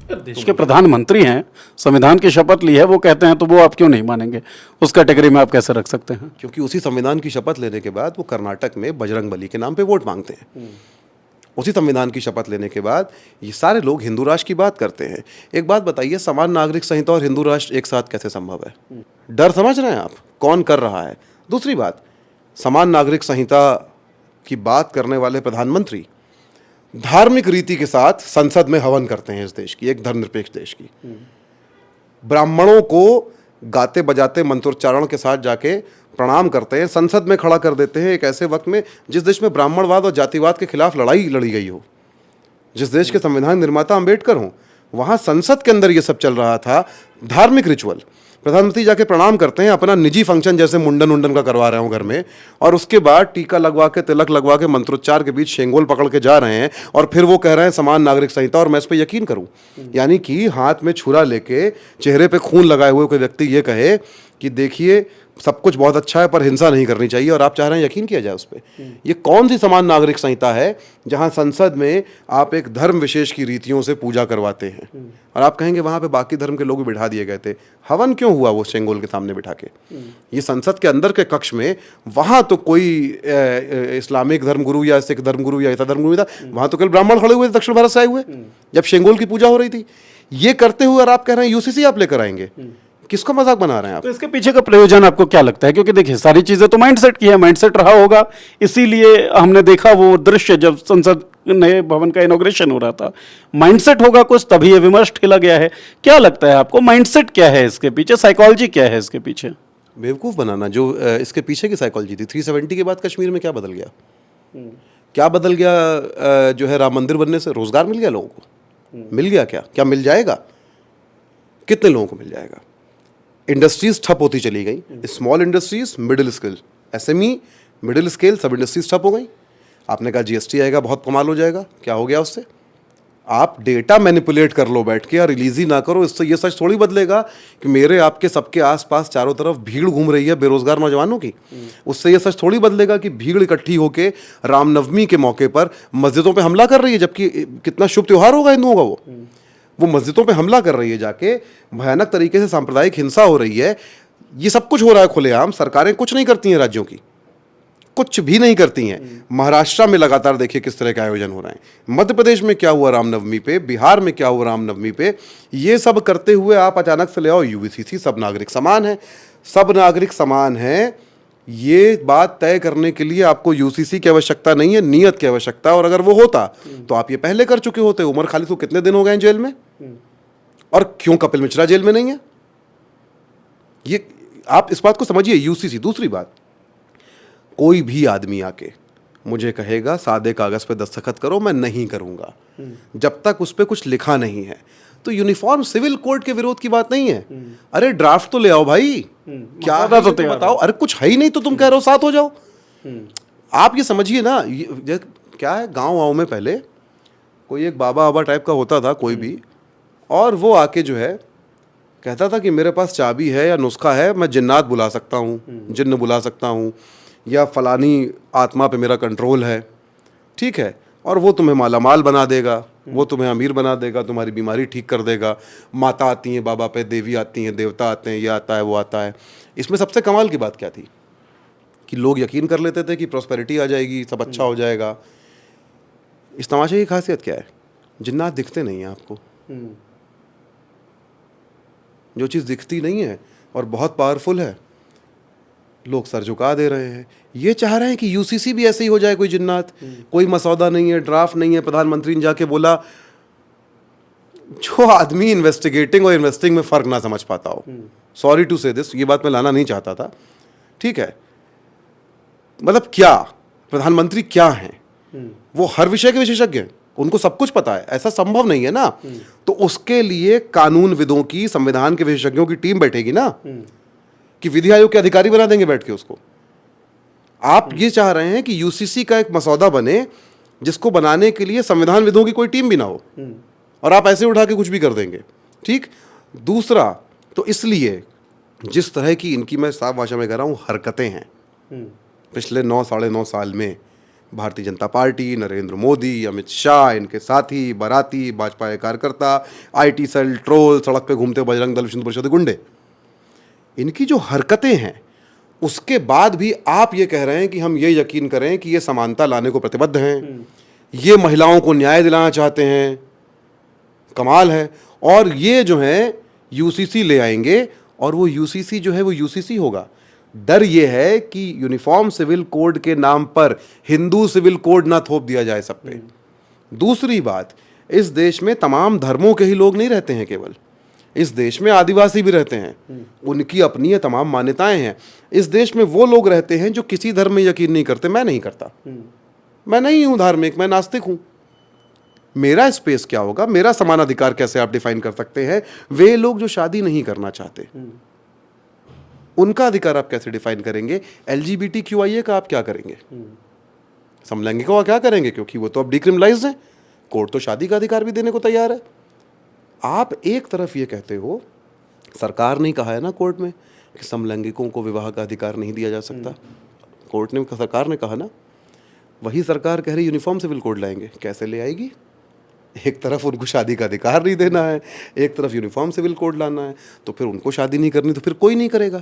देश के प्रधानमंत्री हैं, संविधान की शपथ ली है, वो कहते हैं, तो वो आप क्यों नहीं मानेंगे? उस कैटेगरी में आप कैसे रख सकते हैं? क्योंकि उसी संविधान की शपथ लेने के बाद वो कर्नाटक में बजरंग बली के नाम पे वोट मांगते हैं। उसी संविधान की शपथ लेने के बाद ये सारे लोग हिंदू राष्ट्र की बात करते हैं। एक बात बताइए, समान नागरिक संहिता और हिंदू राष्ट्र एक साथ कैसे संभव है? डर समझ रहे हैं आप कौन कर रहा है? दूसरी बात, समान नागरिक संहिता की बात करने वाले प्रधानमंत्री धार्मिक रीति के साथ संसद में हवन करते हैं इस देश की, एक धर्मनिरपेक्ष देश की। ब्राह्मणों को गाते बजाते मंत्रोच्चारण के साथ जाके प्रणाम करते हैं, संसद में खड़ा कर देते हैं एक ऐसे वक्त में जिस देश में ब्राह्मणवाद और जातिवाद के खिलाफ लड़ाई लड़ी गई हो, जिस देश के संविधान निर्माता अंबेडकर हों, वहां संसद के अंदर ये सब चल रहा था। धार्मिक रिचुअल, प्रधानमंत्री जाके प्रणाम करते हैं, अपना निजी फंक्शन जैसे मुंडन उंडन का करवा रहे हो घर में, और उसके बाद टीका लगवा के, तिलक लगवा के, मंत्रोच्चार के बीच शेंगोल पकड़ के जा रहे हैं, और फिर वो कह रहे हैं समान नागरिक संहिता, और मैं इस पर यकीन करूं? यानी कि हाथ में छुरा लेके चेहरे पे खून लगाए हुए कोई व्यक्ति ये कहे कि देखिए सब कुछ बहुत अच्छा है पर हिंसा नहीं करनी चाहिए, और आप चाह रहे हैं यकीन किया जाए उस पर? ये कौन सी समान नागरिक संहिता है जहां संसद में आप एक धर्म विशेष की रीतियों से पूजा करवाते हैं, और आप कहेंगे वहां पे बाकी धर्म के लोग भी बिठा दिए गए थे? हवन क्यों हुआ वो शेंगोल के सामने बिठा के? ये संसद के अंदर के कक्ष में, वहां तो कोई इस्लामिक धर्मगुरु या सिख धर्मगुरु या ऐसा धर्मगुरु था, वहां तो केवल ब्राह्मण खड़े हुए थे दक्षिण भारत से आए हुए, जब शेंगोल की पूजा हो रही थी। ये करते हुए और आप कह रहे हैं यूसीसी आप लेकर आएंगे? किसको मजाक बना रहे हैं आप? तो इसके पीछे का प्रयोजन आपको क्या लगता है? क्योंकि देखिए सारी चीजें तो माइंडसेट की है, माइंडसेट रहा होगा, इसीलिए हमने देखा वो दृश्य जब संसद नए भवन का इनॉग्रेशन हो रहा था। माइंडसेट होगा कुछ, तभी ये विमर्श ठेला गया है। क्या लगता है आपको, माइंडसेट क्या है इसके पीछे, साइकोलॉजी क्या है इसके पीछे? बेवकूफ़ बनाना जो इसके पीछे की साइकोलॉजी थी। 370 के बाद कश्मीर में क्या बदल गया? क्या बदल गया? जो है राम मंदिर बनने से रोजगार मिल गया लोगों को? मिल गया क्या? क्या मिल जाएगा? कितने लोगों को मिल जाएगा? इंडस्ट्रीज ठप होती चली गई, small industries, middle scale, SME, middle scale, सब इंडस्ट्रीज ठप हो गई। आपने कहा जीएसटी आएगा, बहुत कमाल हो जाएगा, क्या हो गया उससे? आप डेटा मैनिपुलेट कर लो बैठ के, या रिलीज ही ना करो, इससे ये सच थोड़ी बदलेगा कि मेरे आपके सबके आसपास चारों तरफ भीड़ घूम रही है बेरोजगार नौजवानों की। उससे ये सच थोड़ी बदलेगा कि भीड़ इकट्ठी होके रामनवमी के मौके पर मस्जिदों पे हमला कर रही है, जबकि कितना शुभ त्योहार होगा हिंदुओं का वो मस्जिदों पे हमला कर रही है, जाके भयानक तरीके से सांप्रदायिक हिंसा हो रही है। ये सब कुछ हो रहा है खुलेआम। सरकारें कुछ नहीं करती हैं, राज्यों की कुछ भी नहीं करती हैं। महाराष्ट्र में लगातार देखिए किस तरह के आयोजन हो रहे हैं, मध्य प्रदेश में क्या हुआ रामनवमी पे, बिहार में क्या हुआ रामनवमी पे। ये सब करते हुए आप अचानक से ले आओ यूसीसी, सब नागरिक समान है, सब नागरिक समान है। ये बात तय करने के लिए आपको यूसीसी की आवश्यकता नहीं है, नियत की आवश्यकता। और अगर वो होता तो आप ये पहले कर चुके होते। उमर खालिद को कितने दिन हो गए जेल में, और क्यों कपिल मिश्रा जेल में नहीं है? ये आप इस बात को समझिए, यूसीसी। दूसरी बात, कोई भी आदमी आके मुझे कहेगा सादे कागज पे दस्तखत करो, मैं नहीं करूंगा जब तक उस पर कुछ लिखा नहीं है। तो यूनिफॉर्म सिविल कोड के विरोध की बात नहीं है। अरे ड्राफ्ट तो ले आओ भाई, क्या है तो बताओ। अरे कुछ है ही नहीं तो तुम कह रहे हो साथ हो जाओ। आप ये समझिए ना, ये क्या है, गांव में पहले कोई एक बाबा टाइप का होता था कोई भी, और वो आके जो है कहता था कि मेरे पास चाबी है या नुस्खा है, मैं जिन्नात बुला सकता हूँ, जिन्न बुला सकता हूँ, या फलानी आत्मा पे मेरा कंट्रोल है, ठीक है, और वो तुम्हें मालामाल बना देगा, वो तुम्हें अमीर बना देगा, तुम्हारी बीमारी ठीक कर देगा। माता आती हैं बाबा पे, देवी आती हैं, देवता आते हैं, ये आता है वो आता है। इसमें सबसे कमाल की बात क्या थी कि लोग यकीन कर लेते थे कि प्रॉस्पेरिटी आ जाएगी, सब अच्छा हो जाएगा। इस तमाशे की खासियत क्या है? जिन्नात दिखते नहीं हैं आपको। जो चीज़ दिखती नहीं है और बहुत पावरफुल है, लोग सर झुका दे रहे हैं। ये चाह रहे हैं कि यूसीसी भी ऐसे ही हो जाए, कोई जिन्नात। कोई मसौदा नहीं है, ड्राफ्ट नहीं है। प्रधानमंत्री ने जाके बोला, जो आदमी इन्वेस्टिगेटिंग और इन्वेस्टिंग में फर्क ना समझ पाता हो, सॉरी टू से दिस, ये बात मैं लाना नहीं चाहता था, ठीक है, मतलब क्या प्रधानमंत्री क्या हैं? वो हर विषय के विशेषज्ञ हैं, उनको सब कुछ पता है, ऐसा संभव नहीं है ना। तो उसके लिए कानूनविदों की, संविधान के विशेषज्ञों की टीम बैठेगी ना, कि विधि आयोग के अधिकारी बना देंगे बैठ के उसको। आप ये चाह रहे हैं कि यूसीसी का एक मसौदा बने जिसको बनाने के लिए संविधानविदों की कोई टीम भी ना हो, और आप ऐसे उठा के कुछ भी कर देंगे, ठीक। दूसरा, तो इसलिए जिस तरह की इनकी, मैं साफ भाषा में कह रहा हूं, हरकतें हैं पिछले 9 साढ़े 9 साल में, भारतीय जनता पार्टी, नरेंद्र मोदी, अमित शाह, इनके साथी, बाराती, भाजपा के कार्यकर्ता, आईटी सेल, ट्रोल, सड़क पे घूमते बजरंग दल, विष्णु परिषद गुंडे, इनकी जो हरकतें हैं, उसके बाद भी आप ये कह रहे हैं कि हम ये यकीन करें कि ये समानता लाने को प्रतिबद्ध हैं, ये महिलाओं को न्याय दिलाना चाहते हैं। कमाल है। और ये जो है यूसीसी ले आएंगे, और वो यूसीसी जो है वो यूसीसी होगा। डर ये है कि यूनिफॉर्म सिविल कोड के नाम पर हिंदू सिविल कोड ना थोप दिया जाए सब पे। दूसरी बात, इस देश में तमाम धर्मों के ही लोग नहीं रहते हैं, केवल इस देश में आदिवासी भी रहते हैं, उनकी अपनी ये तमाम मान्यताएं हैं। इस देश में वो लोग रहते हैं जो किसी धर्म में यकीन नहीं करते। मैं नहीं करता, मैं नहीं हूं धार्मिक, मैं नास्तिक हूं। मेरा स्पेस क्या होगा, मेरा समान अधिकार कैसे आप डिफाइन कर सकते हैं? वे लोग जो शादी नहीं करना चाहते, उनका अधिकार आप कैसे डिफाइन करेंगे? LGBTQIA का आप क्या करेंगे? समलैंगिकों का क्या करेंगे? क्योंकि वो तो अब डिक्रिमिनलाइज्ड है। कोर्ट तो शादी का अधिकार भी देने को तैयार है। आप एक तरफ ये कहते हो, सरकार ने कहा है ना कोर्ट में कि समलैंगिकों को विवाह का अधिकार नहीं दिया जा सकता। कोर्ट ने, सरकार ने कहा ना, वही सरकार कह रही यूनिफॉर्म सिविल कोड लाएंगे। कैसे ले आएगी? एक तरफ उनको शादी का अधिकार नहीं देना है, एक तरफ यूनिफॉर्म सिविल कोड लाना है, तो फिर उनको शादी नहीं करनी तो फिर कोई नहीं करेगा।